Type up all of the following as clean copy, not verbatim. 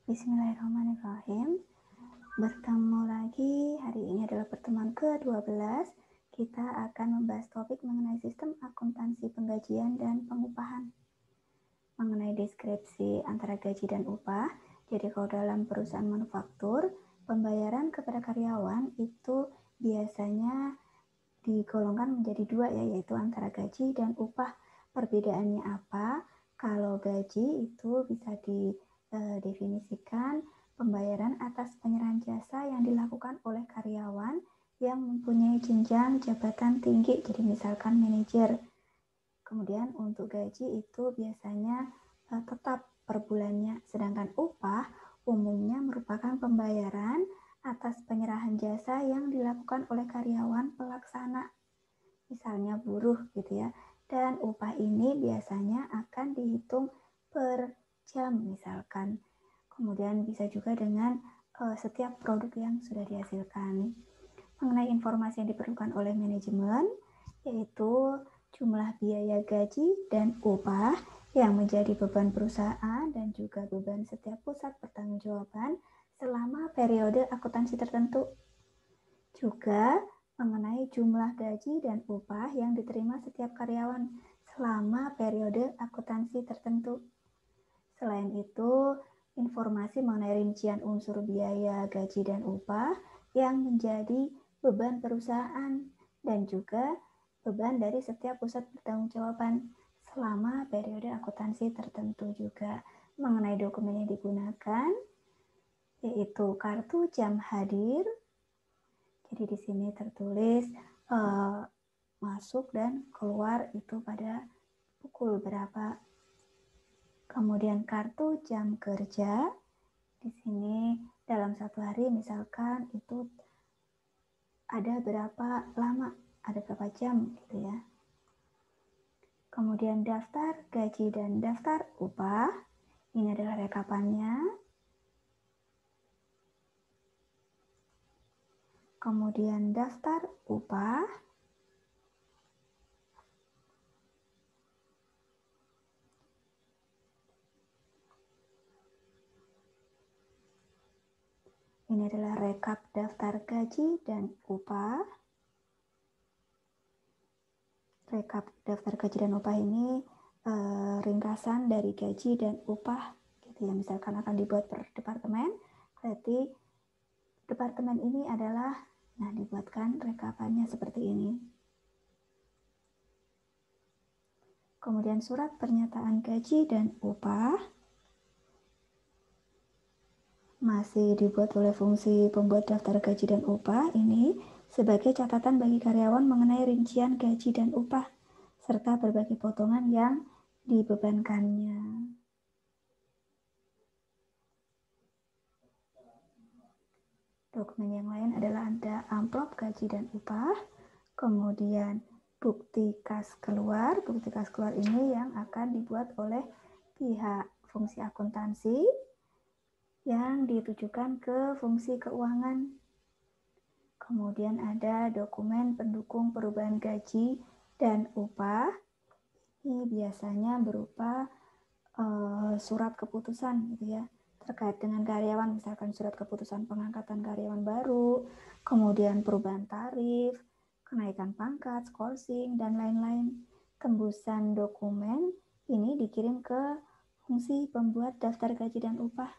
Bismillahirrahmanirrahim. Bertemu lagi, hari ini adalah pertemuan ke-12. Kita akan membahas topik mengenai sistem akuntansi penggajian dan pengupahan. Mengenai deskripsi antara gaji dan upah, jadi kalau dalam perusahaan manufaktur, pembayaran kepada karyawan itu biasanya digolongkan menjadi dua ya, yaitu antara gaji dan upah. Perbedaannya apa? Kalau gaji itu bisa didefinisikan pembayaran atas penyerahan jasa yang dilakukan oleh karyawan yang mempunyai jenjang jabatan tinggi, jadi misalkan manajer. Kemudian untuk gaji itu biasanya tetap per bulannya, sedangkan upah umumnya merupakan pembayaran atas penyerahan jasa yang dilakukan oleh karyawan pelaksana, misalnya buruh gitu ya. Dan upah ini biasanya akan dihitung per jam misalkan. Kemudian bisa juga dengan setiap produk yang sudah dihasilkan. Mengenai informasi yang diperlukan oleh manajemen, yaitu jumlah biaya gaji dan upah yang menjadi beban perusahaan dan juga beban setiap pusat pertanggungjawaban selama periode akuntansi tertentu. Juga mengenai jumlah gaji dan upah yang diterima setiap karyawan selama periode akuntansi tertentu. Selain itu, informasi mengenai rincian unsur biaya gaji dan upah yang menjadi beban perusahaan dan juga beban dari setiap pusat pertanggungjawaban selama periode akuntansi tertentu. Juga mengenai dokumen yang digunakan, yaitu kartu jam hadir. Jadi di sini tertulis masuk dan keluar itu pada pukul berapa. Kemudian kartu jam kerja. Di sini dalam satu hari misalkan itu ada berapa lama, ada berapa jam gitu ya. Kemudian daftar gaji dan daftar upah. Ini adalah rekapannya. Kemudian daftar upah. Ini adalah rekap daftar gaji dan upah. Rekap daftar gaji dan upah ini ringkasan dari gaji dan upah gitu ya. Misalkan akan dibuat per departemen, berarti departemen ini adalah dibuatkan rekapannya seperti ini. Kemudian surat pernyataan gaji dan upah masih dibuat oleh fungsi pembuat daftar gaji dan upah ini sebagai catatan bagi karyawan mengenai rincian gaji dan upah serta berbagai potongan yang dibebankannya. Dokumen yang lain adalah ada amplop gaji dan upah, kemudian bukti kas keluar. Bukti kas keluar ini yang akan dibuat oleh pihak fungsi akuntansi yang ditujukan ke fungsi keuangan. Kemudian ada dokumen pendukung perubahan gaji dan upah. Ini biasanya berupa surat keputusan gitu ya, terkait dengan karyawan, misalkan surat keputusan pengangkatan karyawan baru, kemudian perubahan tarif, kenaikan pangkat, skorsing, dan lain-lain. Tembusan dokumen ini dikirim ke fungsi pembuat daftar gaji dan upah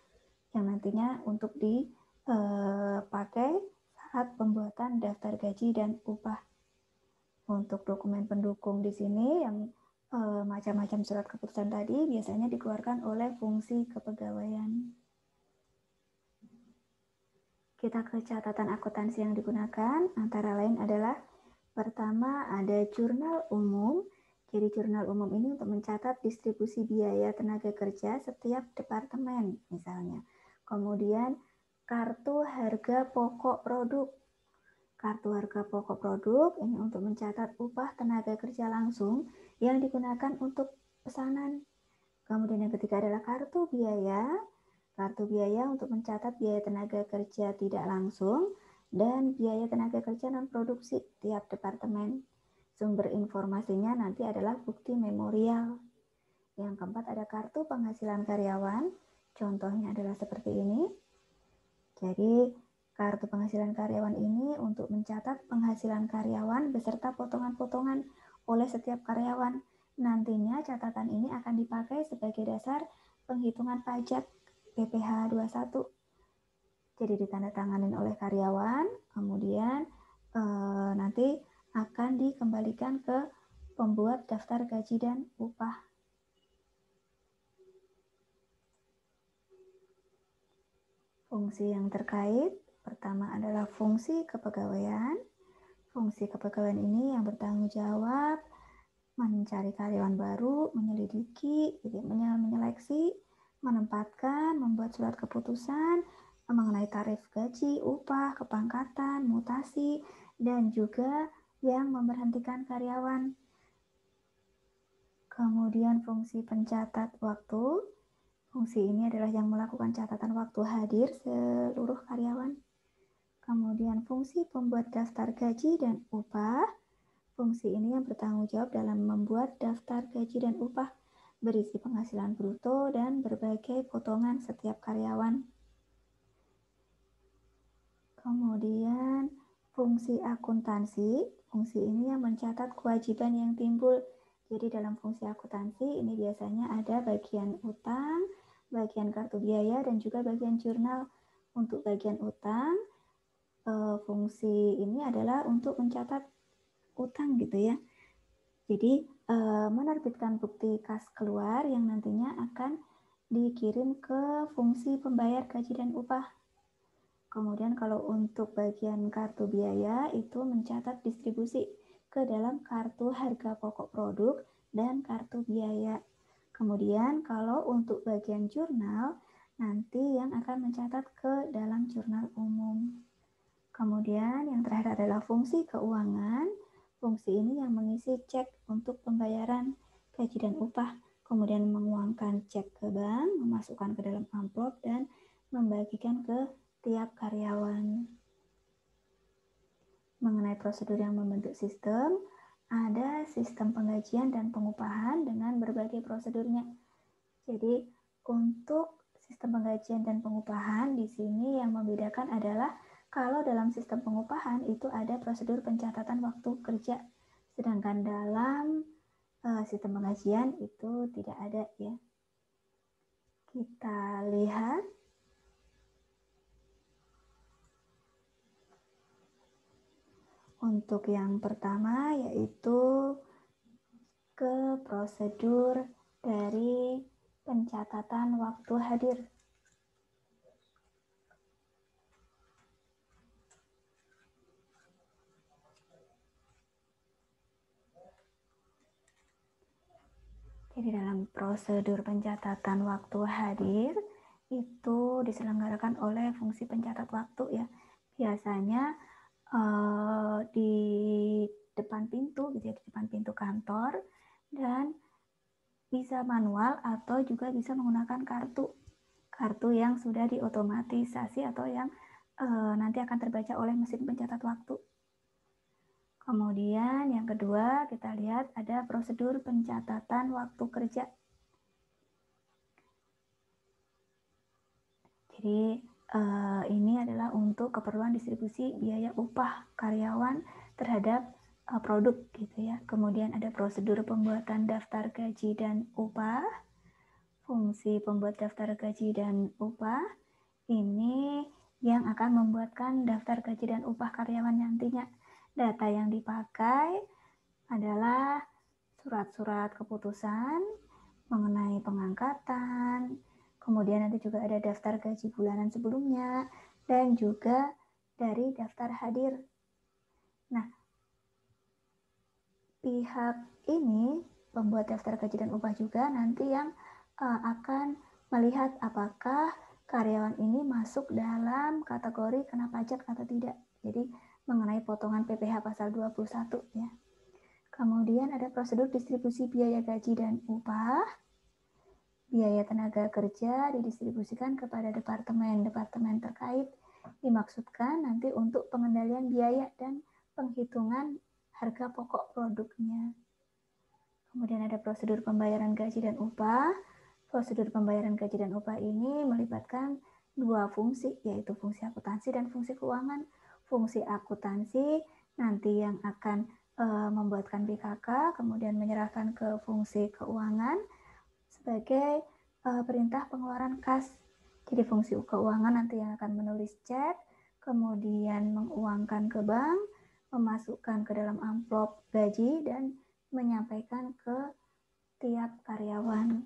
yang nantinya untuk dipakai saat pembuatan daftar gaji dan upah. Untuk dokumen pendukung di sini yang macam-macam surat keputusan tadi biasanya dikeluarkan oleh fungsi kepegawaian. Kita ke catatan akuntansi yang digunakan, antara lain adalah pertama ada jurnal umum. Jadi jurnal umum ini untuk mencatat distribusi biaya tenaga kerja setiap departemen misalnya. Kemudian kartu harga pokok produk. Kartu harga pokok produk ini untuk mencatat upah tenaga kerja langsung yang digunakan untuk pesanan. Kemudian yang ketiga adalah kartu biaya. Kartu biaya untuk mencatat biaya tenaga kerja tidak langsung dan biaya tenaga kerja non produksi tiap departemen. Sumber informasinya nanti adalah bukti memorial. Yang keempat ada kartu penghasilan karyawan. Contohnya adalah seperti ini. Jadi, kartu penghasilan karyawan ini untuk mencatat penghasilan karyawan beserta potongan-potongan oleh setiap karyawan. Nantinya catatan ini akan dipakai sebagai dasar penghitungan pajak PPh 21. Jadi ditandatangani oleh karyawan, kemudian nanti akan dikembalikan ke pembuat daftar gaji dan upah. Fungsi yang terkait, pertama adalah fungsi kepegawaian. Fungsi kepegawaian ini yang bertanggung jawab mencari karyawan baru, menyelidiki, menyeleksi, menempatkan, membuat surat keputusan mengenai tarif gaji, upah, kepangkatan, mutasi, dan juga yang memberhentikan karyawan. Kemudian fungsi pencatat waktu. Fungsi ini adalah yang melakukan catatan waktu hadir seluruh karyawan. Kemudian fungsi pembuat daftar gaji dan upah. Fungsi ini yang bertanggung jawab dalam membuat daftar gaji dan upah berisi penghasilan bruto dan berbagai potongan setiap karyawan. Kemudian fungsi akuntansi. Fungsi ini yang mencatat kewajiban yang timbul. Jadi dalam fungsi akuntansi ini biasanya ada bagian utang, bagian kartu biaya, dan juga bagian jurnal. Untuk bagian utang, fungsi ini adalah untuk mencatat utang gitu ya. Jadi menerbitkan bukti kas keluar yang nantinya akan dikirim ke fungsi pembayar gaji dan upah. Kemudian kalau untuk bagian kartu biaya itu mencatat distribusi ke dalam kartu harga pokok produk dan kartu biaya. Kemudian kalau untuk bagian jurnal nanti yang akan mencatat ke dalam jurnal umum. Kemudian yang terakhir adalah fungsi keuangan. Fungsi ini yang mengisi cek untuk pembayaran gaji dan upah, kemudian menguangkan cek ke bank, memasukkan ke dalam amplop, dan membagikan ke tiap karyawan. Mengenai prosedur yang membentuk sistem, ada sistem penggajian dan pengupahan dengan berbagai prosedurnya. Jadi untuk sistem penggajian dan pengupahan di sini yang membedakan adalah kalau dalam sistem pengupahan itu ada prosedur pencatatan waktu kerja, sedangkan dalam sistem penggajian itu tidak ada ya. Kita lihat. Untuk yang pertama yaitu ke prosedur dari pencatatan waktu hadir. Jadi dalam prosedur pencatatan waktu hadir itu diselenggarakan oleh fungsi pencatat waktu ya. Biasanya di depan pintu gitu ya, di depan pintu kantor, dan bisa manual atau juga bisa menggunakan kartu yang sudah diotomatisasi atau yang nanti akan terbaca oleh mesin pencatat waktu. Kemudian yang kedua kita lihat ada prosedur pencatatan waktu kerja. Jadi ini adalah untuk keperluan distribusi biaya upah karyawan terhadap produk gitu ya. Kemudian ada prosedur pembuatan daftar gaji dan upah. Fungsi pembuat daftar gaji dan upah ini yang akan membuatkan daftar gaji dan upah karyawan nantinya. Data yang dipakai adalah surat-surat keputusan mengenai pengangkatan, kemudian nanti juga ada daftar gaji bulanan sebelumnya, dan juga dari daftar hadir. Nah, pihak ini, pembuat daftar gaji dan upah juga nanti yang akan melihat apakah karyawan ini masuk dalam kategori kena pajak atau tidak. Jadi mengenai potongan PPh pasal 21 ya. Kemudian ada prosedur distribusi biaya gaji dan upah. Biaya tenaga kerja didistribusikan kepada departemen-departemen terkait. Dimaksudkan nanti untuk pengendalian biaya dan penghitungan harga pokok produknya. Kemudian ada prosedur pembayaran gaji dan upah. Prosedur pembayaran gaji dan upah ini melibatkan dua fungsi, yaitu fungsi akuntansi dan fungsi keuangan. Fungsi akuntansi nanti yang akan membuatkan BKK, kemudian menyerahkan ke fungsi keuangan sebagai perintah pengeluaran kas. Jadi fungsi keuangan nanti yang akan menulis cek, kemudian menguangkan ke bank, memasukkan ke dalam amplop gaji, dan menyampaikan ke tiap karyawan.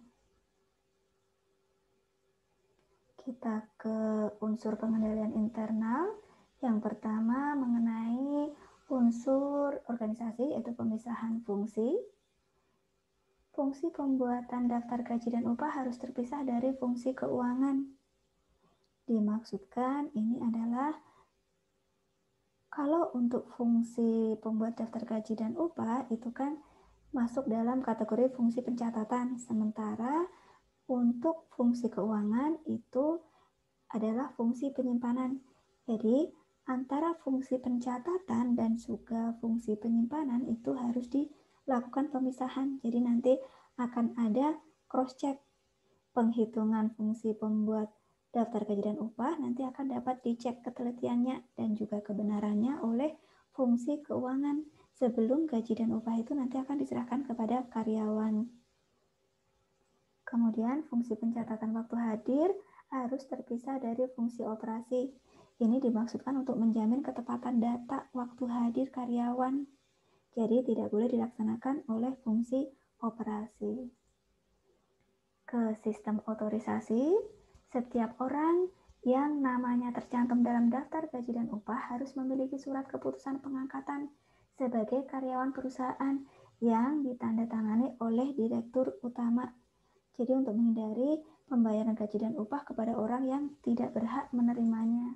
Kita ke unsur pengendalian internal. Yang pertama mengenai unsur organisasi, yaitu pemisahan fungsi. Fungsi pembuatan daftar gaji dan upah harus terpisah dari fungsi keuangan. Dimaksudkan ini adalah kalau untuk fungsi pembuat daftar gaji dan upah itu kan masuk dalam kategori fungsi pencatatan, sementara untuk fungsi keuangan itu adalah fungsi penyimpanan. Jadi, antara fungsi pencatatan dan juga fungsi penyimpanan itu harus dilakukan pemisahan. Jadi nanti akan ada cross-check penghitungan fungsi pembuat daftar gaji dan upah, nanti akan dapat dicek ketelitiannya dan juga kebenarannya oleh fungsi keuangan sebelum gaji dan upah itu nanti akan diserahkan kepada karyawan. Kemudian fungsi pencatatan waktu hadir harus terpisah dari fungsi operasi. Ini dimaksudkan untuk menjamin ketepatan data waktu hadir karyawan. Jadi tidak boleh dilaksanakan oleh fungsi operasi. Ke sistem otorisasi, setiap orang yang namanya tercantum dalam daftar gaji dan upah harus memiliki surat keputusan pengangkatan sebagai karyawan perusahaan yang ditandatangani oleh direktur utama. Jadi untuk menghindari pembayaran gaji dan upah kepada orang yang tidak berhak menerimanya.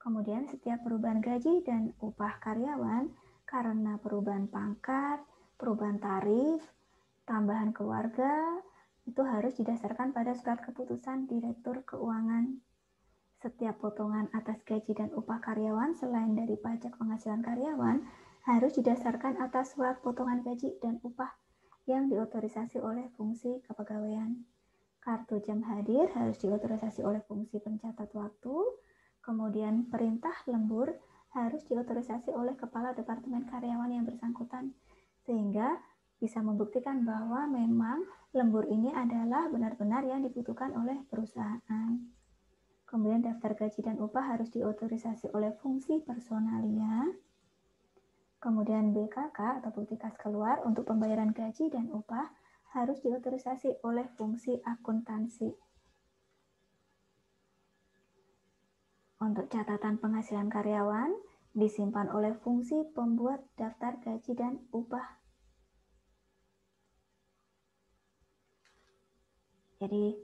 Kemudian setiap perubahan gaji dan upah karyawan karena perubahan pangkat, perubahan tarif, tambahan keluarga, itu harus didasarkan pada surat keputusan Direktur Keuangan. Setiap potongan atas gaji dan upah karyawan selain dari pajak penghasilan karyawan harus didasarkan atas surat potongan gaji dan upah yang diotorisasi oleh fungsi kepegawaian. Kartu jam hadir harus diotorisasi oleh fungsi pencatat waktu, kemudian perintah lembur harus diotorisasi oleh kepala departemen karyawan yang bersangkutan, sehingga bisa membuktikan bahwa memang lembur ini adalah benar-benar yang dibutuhkan oleh perusahaan. Kemudian daftar gaji dan upah harus diotorisasi oleh fungsi personalia. Kemudian BKK atau bukti kas keluar untuk pembayaran gaji dan upah harus diotorisasi oleh fungsi akuntansi. Untuk catatan penghasilan karyawan disimpan oleh fungsi pembuat daftar gaji dan upah. Jadi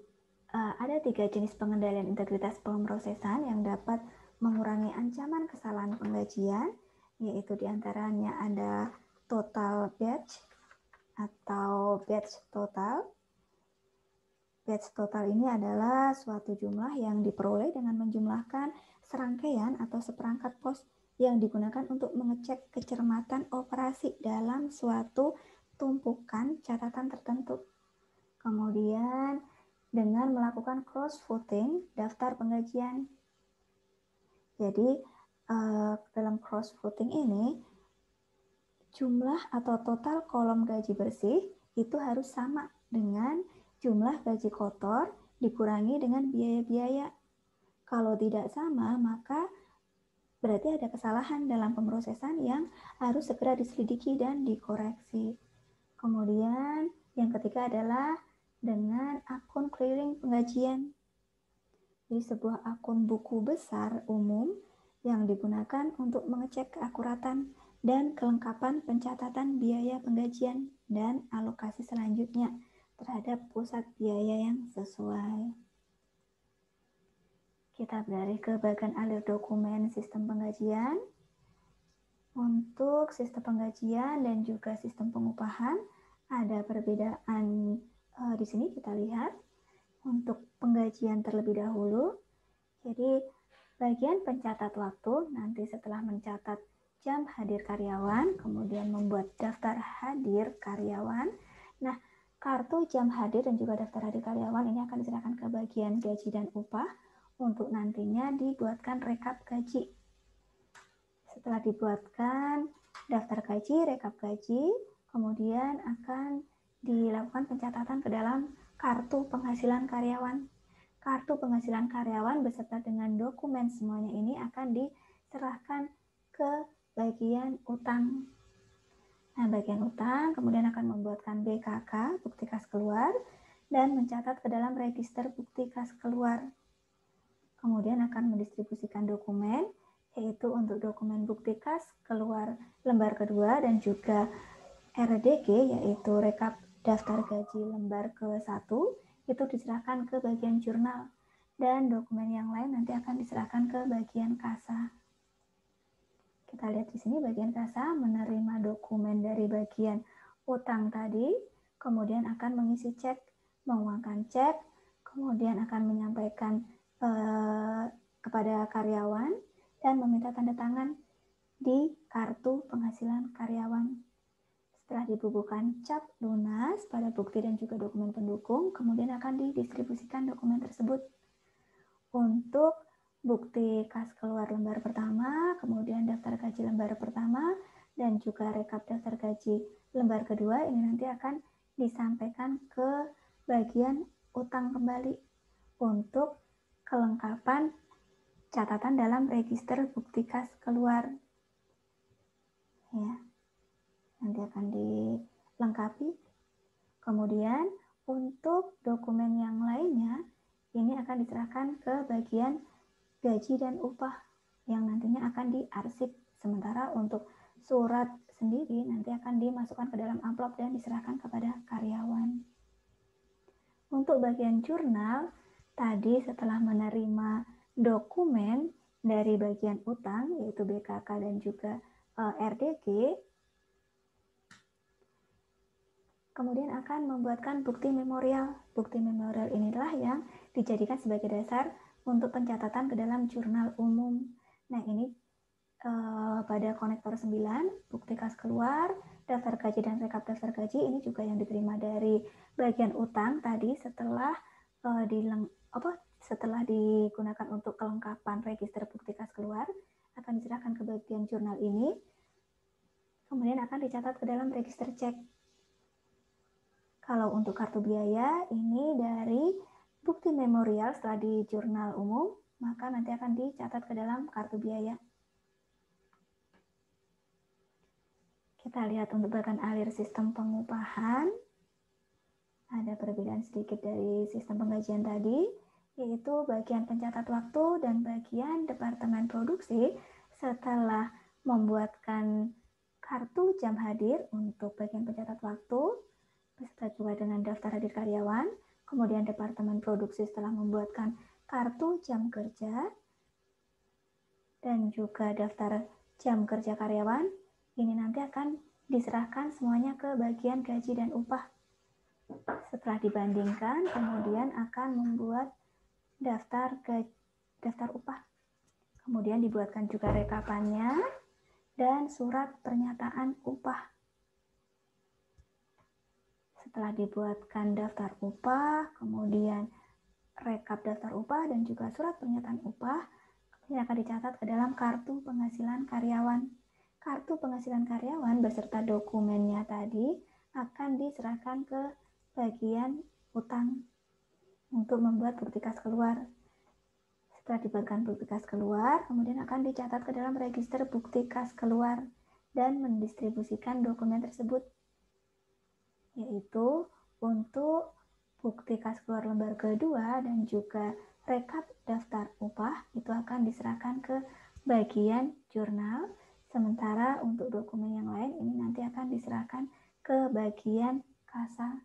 ada 3 jenis pengendalian integritas pemrosesan yang dapat mengurangi ancaman kesalahan penggajian, yaitu diantaranya ada total batch atau batch total. Batch total ini adalah suatu jumlah yang diperoleh dengan menjumlahkan serangkaian atau seperangkat pos yang digunakan untuk mengecek kecermatan operasi dalam suatu tumpukan catatan tertentu. Kemudian dengan melakukan cross-voting daftar penggajian. Jadi dalam cross-voting ini jumlah atau total kolom gaji bersih itu harus sama dengan jumlah gaji kotor dikurangi dengan biaya-biaya. Kalau tidak sama, maka berarti ada kesalahan dalam pemrosesan yang harus segera diselidiki dan dikoreksi. Kemudian yang ketiga adalah dengan akun clearing penggajian. Jadi sebuah akun buku besar umum yang digunakan untuk mengecek keakuratan dan kelengkapan pencatatan biaya penggajian dan alokasi selanjutnya terhadap pusat biaya yang sesuai. Kita beralih ke bagian alir dokumen sistem penggajian. Untuk sistem penggajian dan juga sistem pengupahan ada perbedaan di sini kita lihat. Untuk penggajian terlebih dahulu, jadi bagian pencatat waktu nanti setelah mencatat jam hadir karyawan, kemudian membuat daftar hadir karyawan. Nah, Kartu jam hadir dan juga daftar hadir karyawan ini akan diserahkan ke bagian gaji dan upah untuk nantinya dibuatkan rekap gaji. Setelah dibuatkan daftar gaji, rekap gaji, kemudian akan dilakukan pencatatan ke dalam kartu penghasilan karyawan. Kartu penghasilan karyawan beserta dengan dokumen semuanya ini akan diserahkan ke bagian utang. Nah, bagian utang kemudian akan membuatkan BKK, bukti kas keluar, dan mencatat ke dalam register bukti kas keluar. Kemudian akan mendistribusikan dokumen, yaitu untuk dokumen bukti kas keluar lembar kedua dan juga RDG, yaitu rekap daftar gaji lembar ke-1, itu diserahkan ke bagian jurnal. Dan dokumen yang lain nanti akan diserahkan ke bagian kasa. Kita lihat di sini bagian kasa menerima dokumen dari bagian utang tadi, kemudian akan mengisi cek, menguangkan cek, kemudian akan menyampaikan kepada karyawan dan meminta tanda tangan di kartu penghasilan karyawan. Setelah dibubuhkan cap lunas pada bukti dan juga dokumen pendukung, kemudian akan didistribusikan dokumen tersebut. Untuk bukti kas keluar lembar pertama, kemudian daftar gaji lembar pertama, dan juga rekap daftar gaji lembar kedua, ini nanti akan disampaikan ke bagian utang kembali untuk kelengkapan catatan dalam register bukti kas keluar. Ya, nanti akan dilengkapi. Kemudian untuk dokumen yang lainnya, ini akan diserahkan ke bagian gaji dan upah yang nantinya akan diarsip. Sementara untuk surat sendiri nanti akan dimasukkan ke dalam amplop dan diserahkan kepada karyawan. Untuk bagian jurnal, tadi setelah menerima dokumen dari bagian utang, yaitu BKK dan juga RDG, kemudian akan membuatkan bukti memorial. Bukti memorial inilah yang dijadikan sebagai dasar untuk pencatatan ke dalam jurnal umum. Nah, ini pada konektor 9, bukti kas keluar, daftar gaji dan rekap daftar gaji, ini juga yang diterima dari bagian utang tadi setelah setelah digunakan untuk kelengkapan register bukti kas keluar, akan diserahkan ke bagian jurnal ini, kemudian akan dicatat ke dalam register cek. Kalau untuk kartu biaya, ini dari bukti memorial setelah di jurnal umum, maka nanti akan dicatat ke dalam kartu biaya. Kita lihat untuk bagian alir sistem pengupahan. Ada perbedaan sedikit dari sistem penggajian tadi, yaitu bagian pencatat waktu dan bagian departemen produksi setelah membuatkan kartu jam hadir untuk bagian pencatat waktu, beserta juga dengan daftar hadir karyawan, kemudian departemen produksi setelah membuatkan kartu jam kerja, dan juga daftar jam kerja karyawan, ini nanti akan diserahkan semuanya ke bagian gaji dan upah. Setelah dibandingkan, kemudian akan membuat daftar upah. Kemudian dibuatkan juga rekapannya dan surat pernyataan upah. Setelah dibuatkan daftar upah, kemudian rekap daftar upah dan juga surat pernyataan upah, kemudian akan dicatat ke dalam kartu penghasilan karyawan. Kartu penghasilan karyawan beserta dokumennya tadi akan diserahkan ke bagian utang untuk membuat bukti kas keluar. Setelah dibuatkan bukti kas keluar, kemudian akan dicatat ke dalam register bukti kas keluar dan mendistribusikan dokumen tersebut, yaitu untuk bukti kas keluar lembar kedua dan juga rekap daftar upah itu akan diserahkan ke bagian jurnal, sementara untuk dokumen yang lain ini nanti akan diserahkan ke bagian kasa.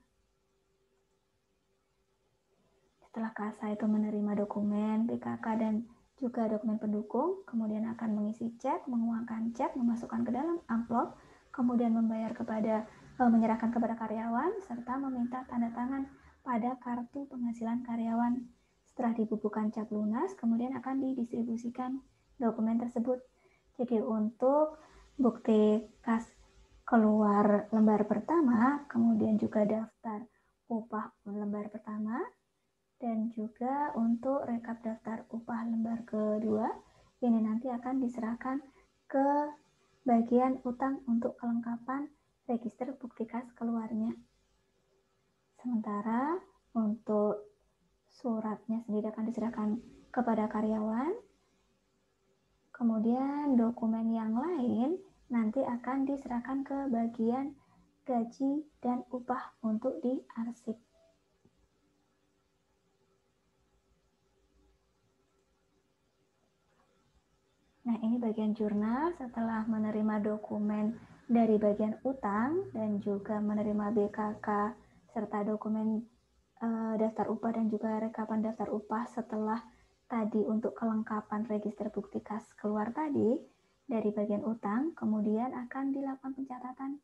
Setelah kasa itu menerima dokumen BKK dan juga dokumen pendukung, kemudian akan mengisi cek, menguangkan cek, memasukkan ke dalam amplop, kemudian menyerahkan kepada karyawan, serta meminta tanda tangan pada kartu penghasilan karyawan. Setelah dibubuhkan cap lunas, kemudian akan didistribusikan dokumen tersebut. Jadi untuk bukti kas keluar lembar pertama, kemudian juga daftar upah lembar pertama dan juga untuk rekap daftar upah lembar kedua. Ini nanti akan diserahkan ke bagian utang untuk kelengkapan register bukti kas keluarnya. Sementara untuk suratnya sendiri akan diserahkan kepada karyawan. Kemudian dokumen yang lain nanti akan diserahkan ke bagian gaji dan upah untuk diarsip. Nah, ini bagian jurnal setelah menerima dokumen dari bagian utang dan juga menerima BKK serta dokumen daftar upah dan juga rekapan daftar upah setelah tadi untuk kelengkapan register bukti kas keluar tadi dari bagian utang, kemudian akan dilakukan pencatatan.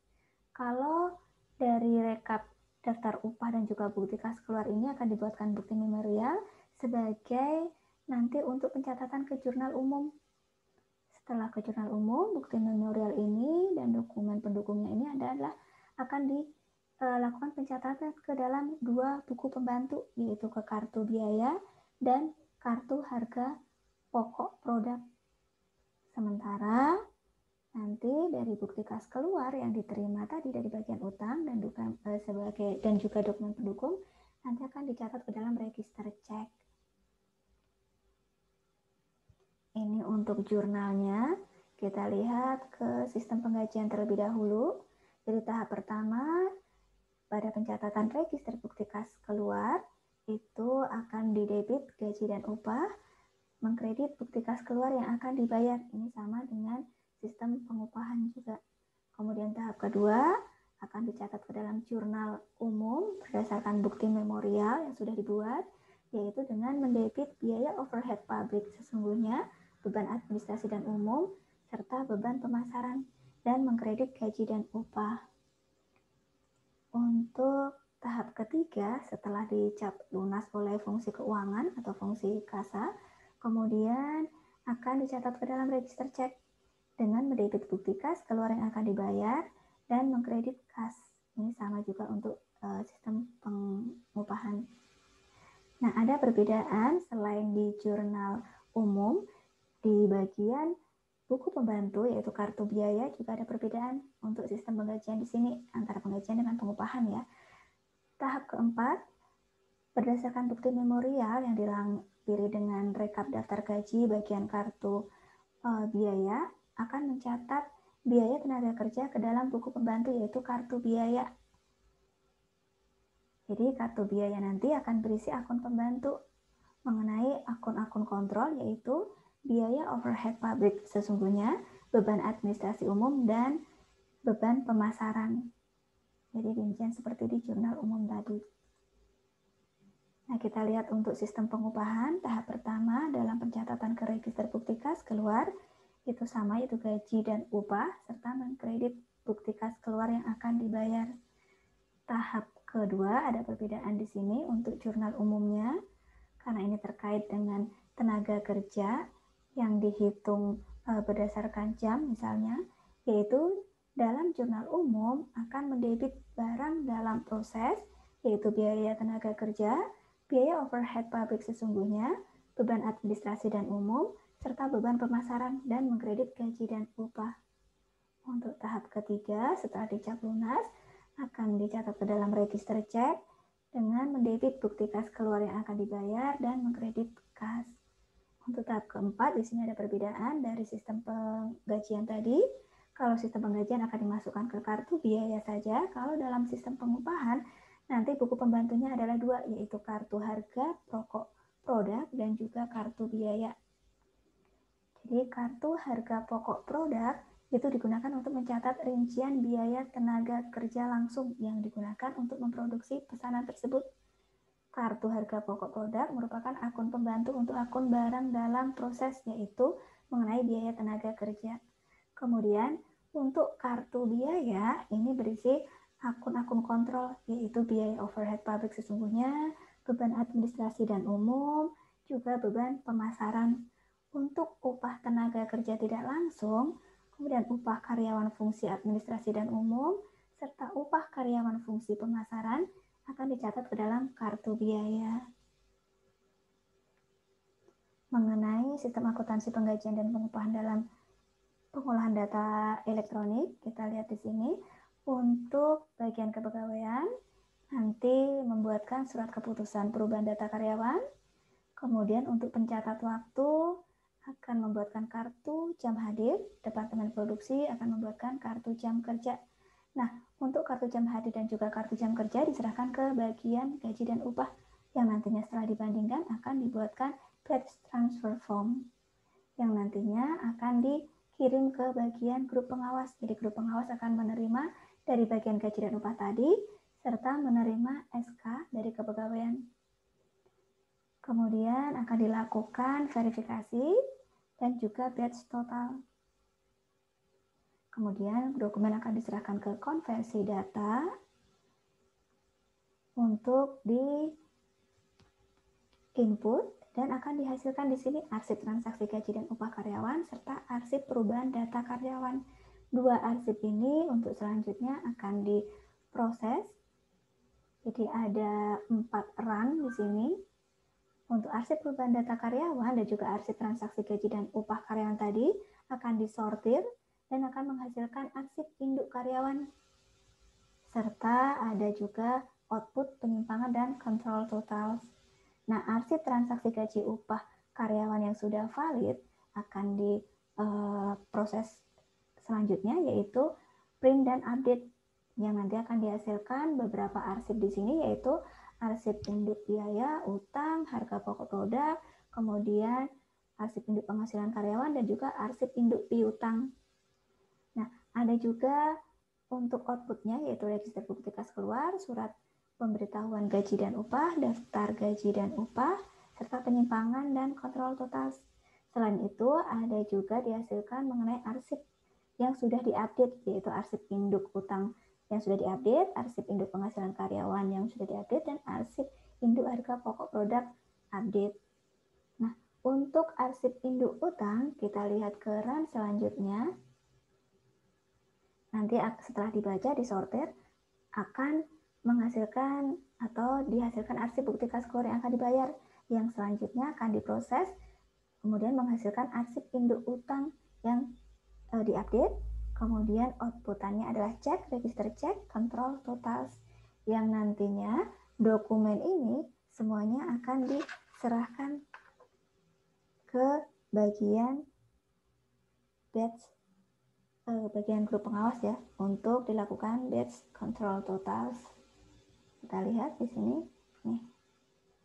Kalau dari rekap daftar upah dan juga bukti kas keluar ini akan dibuatkan bukti memorial sebagai nanti untuk pencatatan ke jurnal umum. Setelah ke jurnal umum, bukti memorial ini dan dokumen pendukungnya ini adalah akan dilakukan pencatatan ke dalam 2 buku pembantu, yaitu ke kartu biaya dan kartu harga pokok produk. Sementara nanti dari bukti kas keluar yang diterima tadi dari bagian utang dan juga dokumen pendukung nanti akan dicatat ke dalam register cek. Ini untuk jurnalnya. Kita lihat ke sistem penggajian terlebih dahulu. Jadi tahap pertama pada pencatatan register bukti kas keluar itu akan didebit gaji dan upah, mengkredit bukti kas keluar yang akan dibayar. Ini sama dengan sistem pengupahan juga. Kemudian tahap kedua akan dicatat ke dalam jurnal umum berdasarkan bukti memorial yang sudah dibuat, yaitu dengan mendebit biaya overhead pabrik sesungguhnya, beban administrasi dan umum, serta beban pemasaran, dan mengkredit gaji dan upah. Untuk tahap ketiga, setelah dicap lunas oleh fungsi keuangan atau fungsi kasa, kemudian akan dicatat ke dalam register cek dengan mendebit bukti kas keluar yang akan dibayar dan mengkredit kas. Ini sama juga untuk sistem pengupahan. Nah, ada perbedaan selain di jurnal umum, di bagian buku pembantu yaitu kartu biaya juga ada perbedaan untuk sistem penggajian di sini antara penggajian dengan pengupahan ya. Tahap keempat, berdasarkan bukti memorial yang dilampiri dengan rekap daftar gaji bagian kartu biaya akan mencatat biaya tenaga kerja ke dalam buku pembantu yaitu kartu biaya. Jadi kartu biaya nanti akan berisi akun pembantu mengenai akun-akun kontrol yaitu biaya overhead pabrik sesungguhnya, beban administrasi umum, dan beban pemasaran. Jadi rincian seperti di jurnal umum tadi. Nah, kita lihat untuk sistem pengupahan, tahap pertama dalam pencatatan ke register bukti kas keluar, itu sama, yaitu gaji dan upah, serta mengkredit bukti kas keluar yang akan dibayar. Tahap kedua ada perbedaan di sini untuk jurnal umumnya, karena ini terkait dengan tenaga kerja yang dihitung berdasarkan jam misalnya, yaitu dalam jurnal umum akan mendebit barang dalam proses, yaitu biaya tenaga kerja, biaya overhead pabrik sesungguhnya, beban administrasi dan umum, serta beban pemasaran dan mengkredit gaji dan upah. Untuk tahap ketiga, setelah dicap lunas, akan dicatat ke dalam register cek dengan mendebit bukti kas keluar yang akan dibayar dan mengkredit kas. Untuk tahap keempat, di sini ada perbedaan dari sistem penggajian tadi. Kalau sistem penggajian akan dimasukkan ke kartu biaya saja. Kalau dalam sistem pengupahan, nanti buku pembantunya adalah 2, yaitu kartu harga pokok produk dan juga kartu biaya. Jadi kartu harga pokok produk itu digunakan untuk mencatat rincian biaya tenaga kerja langsung yang digunakan untuk memproduksi pesanan tersebut. Kartu harga pokok produk merupakan akun pembantu untuk akun barang dalam proses, yaitu mengenai biaya tenaga kerja. Kemudian untuk kartu biaya ini berisi akun-akun kontrol, yaitu biaya overhead pabrik sesungguhnya, beban administrasi dan umum, juga beban pemasaran. Untuk upah tenaga kerja tidak langsung, kemudian upah karyawan fungsi administrasi dan umum, serta upah karyawan fungsi pemasaran, akan dicatat ke dalam kartu biaya. Mengenai sistem akuntansi penggajian dan pengupahan dalam pengolahan data elektronik, kita lihat di sini. Untuk bagian kepegawaian, nanti membuatkan surat keputusan perubahan data karyawan. Kemudian untuk pencatat waktu akan membuatkan kartu jam hadir, Departemen Produksi akan membuatkan kartu jam kerja. Nah, untuk kartu jam hadir dan juga kartu jam kerja diserahkan ke bagian gaji dan upah yang nantinya setelah dibandingkan akan dibuatkan batch transfer form yang nantinya akan dikirim ke bagian grup pengawas. Jadi grup pengawas akan menerima dari bagian gaji dan upah tadi serta menerima SK dari kepegawaian. Kemudian akan dilakukan verifikasi dan juga batch total. Kemudian dokumen akan diserahkan ke konversi data untuk di input dan akan dihasilkan di sini arsip transaksi gaji dan upah karyawan serta arsip perubahan data karyawan. Dua arsip ini untuk selanjutnya akan diproses. Jadi ada 4 run di sini. Untuk arsip perubahan data karyawan dan juga arsip transaksi gaji dan upah karyawan tadi akan disortir dan akan menghasilkan arsip induk karyawan. Serta ada juga output penyimpangan dan control totals. Nah, arsip transaksi gaji upah karyawan yang sudah valid akan diproses selanjutnya yaitu print dan update yang nanti akan dihasilkan beberapa arsip di sini yaitu arsip induk biaya, utang, harga pokok produk, kemudian arsip induk penghasilan karyawan dan juga arsip induk piutang. Nah, ada juga untuk outputnya yaitu register bukti kas keluar, surat pemberitahuan gaji dan upah, daftar gaji dan upah, serta penyimpangan dan kontrol total. Selain itu, ada juga dihasilkan mengenai arsip yang sudah diupdate, yaitu arsip induk utang yang sudah diupdate, arsip induk penghasilan karyawan yang sudah diupdate, dan arsip induk harga pokok produk update. Nah, untuk arsip induk utang, kita lihat ke run selanjutnya. Nanti setelah dibaca, disortir, akan menghasilkan atau dihasilkan arsip bukti kas keluar yang akan dibayar, yang selanjutnya akan diproses, kemudian menghasilkan arsip induk utang yang diupdate, kemudian outputannya adalah cek, register cek, control totals, yang nantinya dokumen ini semuanya akan diserahkan ke bagian batch bagian grup pengawas ya untuk dilakukan batch control totals. Kita lihat di sini nih,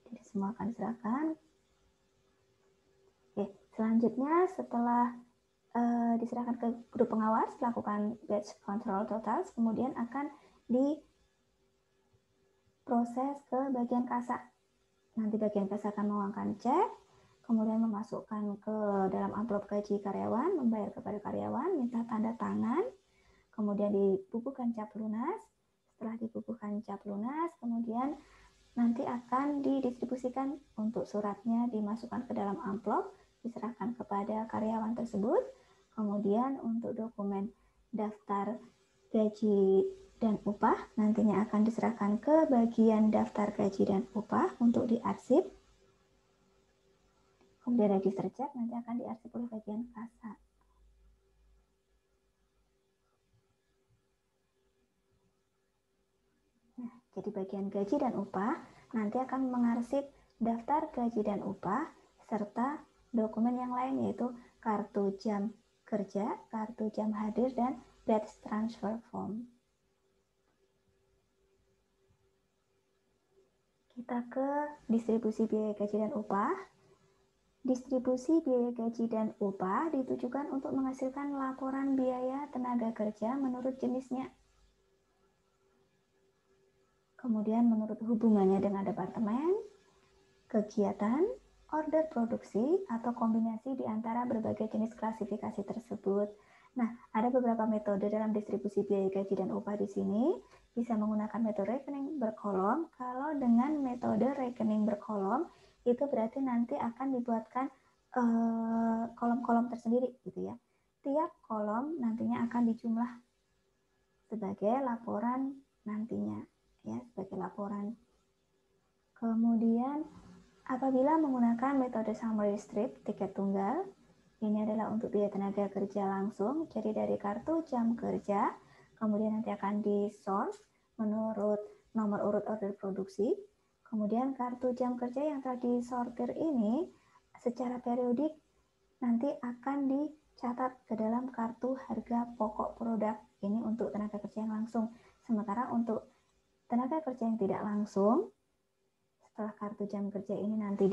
jadi semua akan diserahkan. Oke, selanjutnya setelah diserahkan ke grup pengawas, lakukan batch control totals, kemudian akan diproses ke bagian kasa. Nanti bagian kasa akan menguangkan cek, kemudian memasukkan ke dalam amplop gaji karyawan, membayar kepada karyawan, minta tanda tangan, kemudian dibubuhkan cap lunas. Setelah dibubuhkan cap lunas, kemudian nanti akan didistribusikan untuk suratnya dimasukkan ke dalam amplop, diserahkan kepada karyawan tersebut. Kemudian untuk dokumen daftar gaji dan upah nantinya akan diserahkan ke bagian daftar gaji dan upah untuk diarsip. Kemudian register cek nanti akan diarsip oleh bagian kasa. Nah, jadi bagian gaji dan upah nanti akan mengarsip daftar gaji dan upah serta dokumen yang lain yaitu kartu jam kerja, kartu jam hadir, dan batch transfer form. Kita ke distribusi biaya gaji dan upah. Distribusi biaya gaji dan upah ditujukan untuk menghasilkan laporan biaya tenaga kerja menurut jenisnya. Kemudian menurut hubungannya dengan departemen, kegiatan, order produksi, atau kombinasi di antara berbagai jenis klasifikasi tersebut. Nah, ada beberapa metode dalam distribusi biaya gaji dan upah di sini. Bisa menggunakan metode rekening berkolom. Kalau dengan metode rekening berkolom, itu berarti nanti akan dibuatkan kolom-kolom tersendiri gitu ya. Tiap kolom nantinya akan dijumlah sebagai laporan nantinya ya sebagai laporan. Kemudian apabila menggunakan metode summary strip tiket tunggal, ini adalah untuk biaya tenaga kerja langsung, jadi dari kartu jam kerja, kemudian nanti akan di-sort menurut nomor urut order produksi, kemudian kartu jam kerja yang telah disortir ini secara periodik nanti akan dicatat ke dalam kartu harga pokok produk, ini untuk tenaga kerja yang langsung. Sementara untuk tenaga kerja yang tidak langsung, setelah kartu jam kerja ini nanti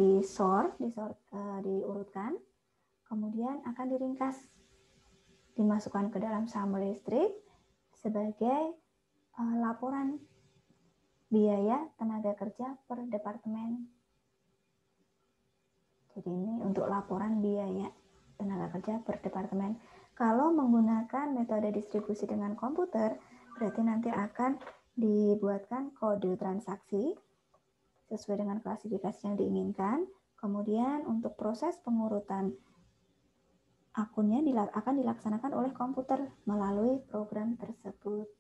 diurutkan, kemudian akan diringkas, dimasukkan ke dalam summary strip sebagai laporan biaya tenaga kerja per departemen. Jadi ini untuk laporan biaya tenaga kerja per departemen. Kalau menggunakan metode distribusi dengan komputer, berarti nanti akan dibuatkan kode transaksi sesuai dengan klasifikasi yang diinginkan. Kemudian untuk proses pengurutan akunnya akan dilaksanakan oleh komputer melalui program tersebut.